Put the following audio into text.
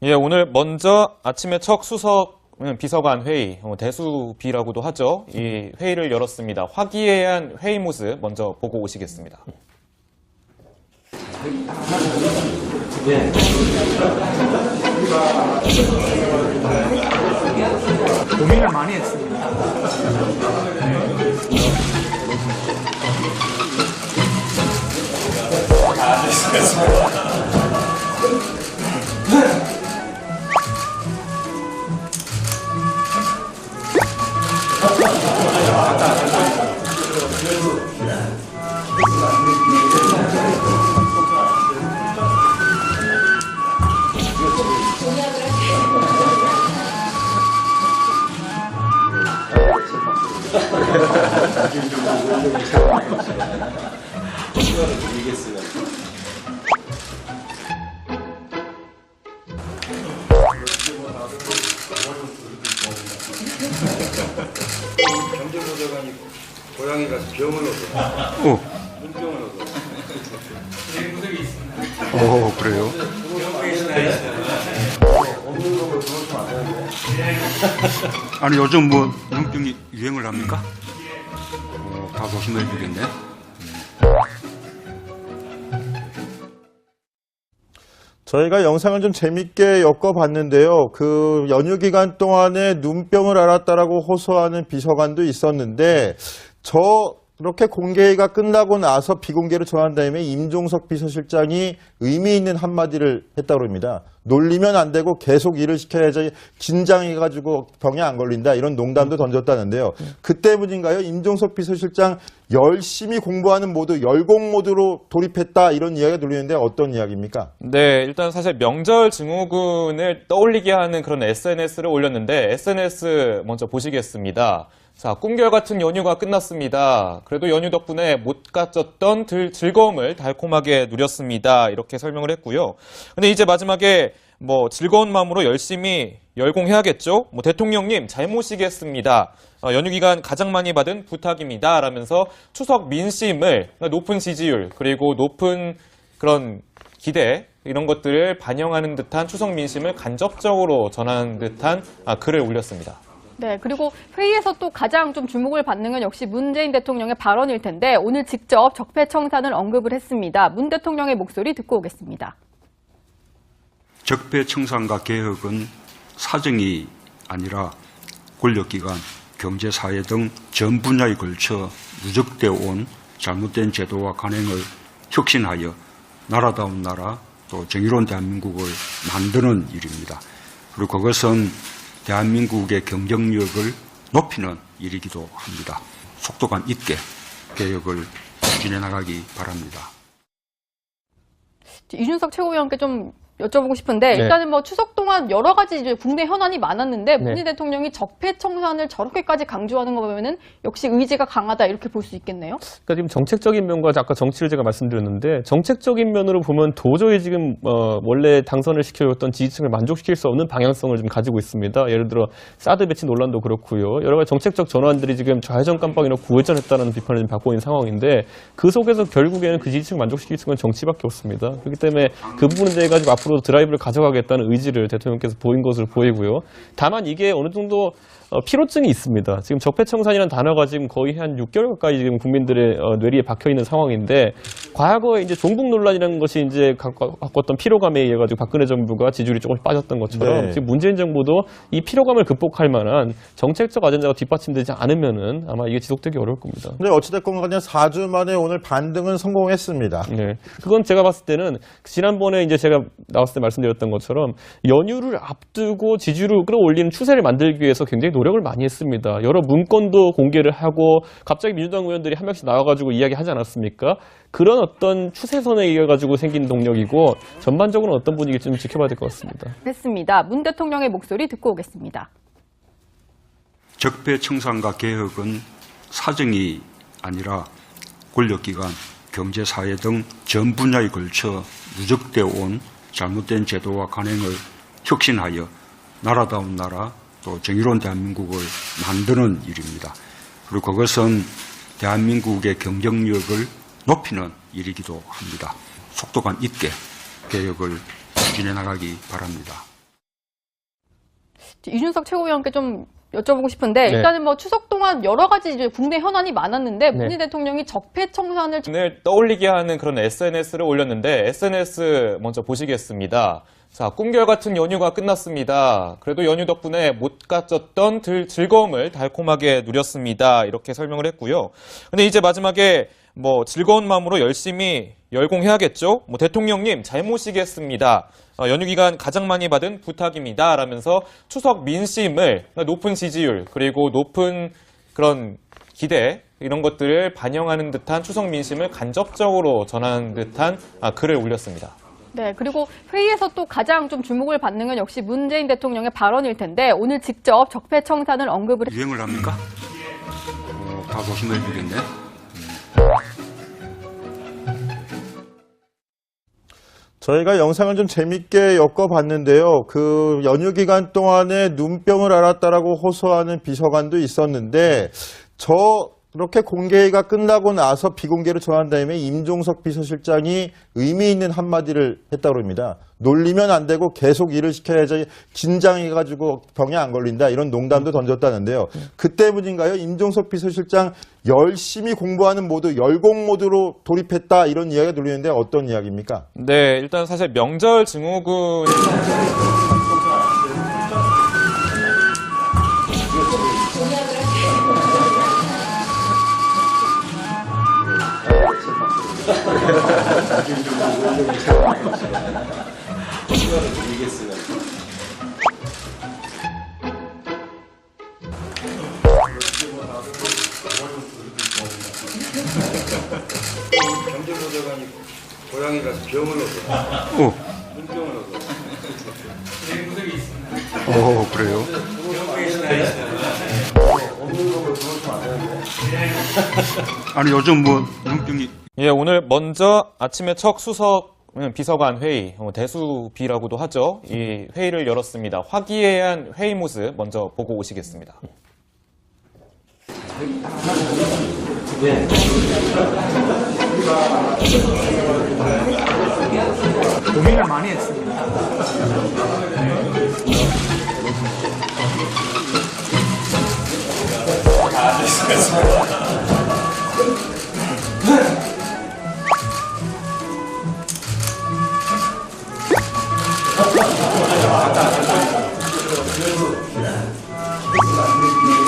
예, 오늘 먼저 아침에 첫 수석 비서관 회의, 대수비라고도 하죠. 이 회의를 열었습니다. 화기애애한 회의 모습 먼저 보고 오시겠습니다. 고민을 많이 했습니다. 경제보좌관이 고향에 가서 병을 얻어. 문병을 얻어. 그래요? 아니, 요즘 뭐, 눈병이 유행을 합니까? 다 조심해야 되겠네. 저희가 영상을 좀 재밌게 엮어봤는데요. 그 연휴 기간 동안에 눈병을 앓았다라고 호소하는 비서관도 있었는데, 저렇게 공개회의가 끝나고 나서 비공개로 전한 다음에 임종석 비서실장이 의미 있는 한마디를 했다고 합니다. 놀리면 안 되고 계속 일을 시켜야지 긴장해가지고 병에 안 걸린다, 이런 농담도 던졌다는데요. 그 때문인가요? 임종석 비서실장 열심히 공부하는 모드, 열공 모드로 돌입했다, 이런 이야기가 들리는데 어떤 이야기입니까? 네, 일단 사실 명절 증후군을 떠올리게 하는 그런 SNS를 올렸는데, SNS 먼저 보시겠습니다. 자, 꿈결 같은 연휴가 끝났습니다. 그래도 연휴 덕분에 못 가졌던 즐거움을 달콤하게 누렸습니다. 이렇게 설명을 했고요. 근데 이제 마지막에 즐거운 마음으로 열심히 열공해야겠죠? 대통령님 잘 모시겠습니다. 연휴 기간 가장 많이 받은 부탁입니다. 라면서 추석 민심을, 높은 지지율, 그리고 높은 그런 기대, 이런 것들을 반영하는 듯한 추석 민심을 간접적으로 전하는 듯한 글을 올렸습니다. 네, 그리고 회의에서 또 가장 좀 주목을 받는 건 역시 문재인 대통령의 발언일 텐데, 오늘 직접 적폐청산을 언급을 했습니다. 문 대통령의 목소리 듣고 오겠습니다. 적폐청산과 개혁은 사정이 아니라 권력기관, 경제사회 등 전 분야에 걸쳐 누적되어 온 잘못된 제도와 관행을 혁신하여 나라다운 나라, 또 정의로운 대한민국을 만드는 일입니다. 그리고 그것은 대한민국의 경쟁력을 높이는 일이기도 합니다. 속도감 있게 개혁을 추진해 나가기 바랍니다. 이준석 최고위원께 좀 여쭤보고 싶은데, 일단은 추석 동안 여러 가지 이제 국내 현안이 많았는데, 문재인 대통령이 적폐청산을 저렇게까지 강조하는 거 보면은 역시 의지가 강하다, 이렇게 볼 수 있겠네요. 그러니까 지금 정책적인 면과 아까 정치를 제가 말씀드렸는데, 정책적인 면으로 보면 도저히 지금 원래 당선을 시켜줬던 지지층을 만족시킬 수 없는 방향성을 좀 가지고 있습니다. 예를 들어 사드 배치 논란도 그렇고요. 여러 가지 정책적 전환들이 지금 좌회전 깜빡이로 구회전했다는 비판을 지금 받고 있는 상황인데, 그 속에서 결국에는 그 지지층을 만족시킬 수 있는 건 정치밖에 없습니다. 그렇기 때문에 그 부분에 대해 가지고 앞으로 드라이브를 가져가겠다는 의지를 대통령께서 보인 것으로 보이고요. 다만 이게 어느 정도 피로증이 있습니다. 지금 적폐청산이라는 단어가 지금 거의 한 6개월 가까이 지금 국민들의 뇌리에 박혀 있는 상황인데, 과거에 이제 종북 논란이라는 것이 이제 갖고 왔던 피로감에 의해 가지고 박근혜 정부가 지지율이 조금씩 빠졌던 것처럼, 지금 문재인 정부도 이 피로감을 극복할 만한 정책적 아젠다가 뒷받침되지 않으면은 아마 이게 지속되기 어려울 겁니다. 근데 어찌됐건 간에 4주 만에 오늘 반등은 성공했습니다. 네. 그건 제가 봤을 때는 지난번에 이제 제가 나왔을 때 말씀드렸던 것처럼 연휴를 앞두고 지지율을 끌어올리는 추세를 만들기 위해서 굉장히 노력을 많이 했습니다. 여러 문건도 공개를 하고, 갑자기 민주당 의원들이 한 명씩 나와가지고 이야기하지 않았습니까? 그런 어떤 추세선에 의해 가지고 생긴 동력이고, 전반적으로 어떤 분위기 좀 지켜봐야 될 것 같습니다. 했습니다. 문 대통령의 목소리 듣고 오겠습니다. 적폐청산과 개혁은 사정이 아니라 권력기관, 경제사회 등 전 분야에 걸쳐 누적되어 온 잘못된 제도와 관행을 혁신하여 나라다운 나라, 또 정의로운 대한민국을 만드는 일입니다. 그리고 그것은 대한민국의 경쟁력을 높이는 일이기도 합니다. 속도감 있게 개혁을 추진해 나가기 바랍니다. 이준석 최고위원께 좀 여쭤보고 싶은데 네. 일단은 뭐 추석 동안 여러 가지 이제 국내 현안이 많았는데 네. 문재인 대통령이 적폐청산을 을 떠올리게 하는 그런 SNS를 올렸는데 SNS 먼저 보시겠습니다. 자, 꿈결 같은 연휴가 끝났습니다. 그래도 연휴 덕분에 못 가졌던 즐거움을 달콤하게 누렸습니다. 이렇게 설명을 했고요. 근데 이제 마지막에 뭐 즐거운 마음으로 열심히 열공해야겠죠? 뭐 대통령님 잘못이겠습니다. 연휴 기간 가장 많이 받은 부탁입니다. 라면서 추석 민심을 높은 지지율 그리고 높은 그런 기대 이런 것들을 반영하는 듯한 추석 민심을 간접적으로 전하는 듯한 글을 올렸습니다. 네, 그리고 회의에서 또 가장 좀 주목을 받는 건 역시 문재인 대통령의 발언일 텐데 오늘 직접 적폐청산을 언급을 유행을 합니까? 다 조심해 주겠네. 저희가 영상을 좀 재밌게 엮어봤는데요. 그 연휴 기간 동안에 눈병을 앓았다라고 호소하는 비서관도 있었는데 저렇게 공개가 끝나고 나서 비공개로 전한 다음에 임종석 비서실장이 의미 있는 한마디를 했다고 합니다. 놀리면 안 되고 계속 일을 시켜야지 긴장해가지고 병에 안 걸린다 이런 농담도 던졌다는데요. 그 때문인가요? 임종석 비서실장 열심히 공부하는 모드, 열공 모드로 돌입했다 이런 이야기가 들리는데 어떤 이야기입니까? 네, 일단 사실 명절 증후군 경제보좌관이 고향에 가서 병을 얻어. 눈병을 얻어. 그래요? 아니 요즘 뭐 눈병이 예, 오늘 먼저 아침에 첫 수석 비서관 회의, 대수비라고도 하죠. 이 회의를 열었습니다. 화기애애한 회의 모습 먼저 보고 오시겠습니다. 고민을 많이 했습니다.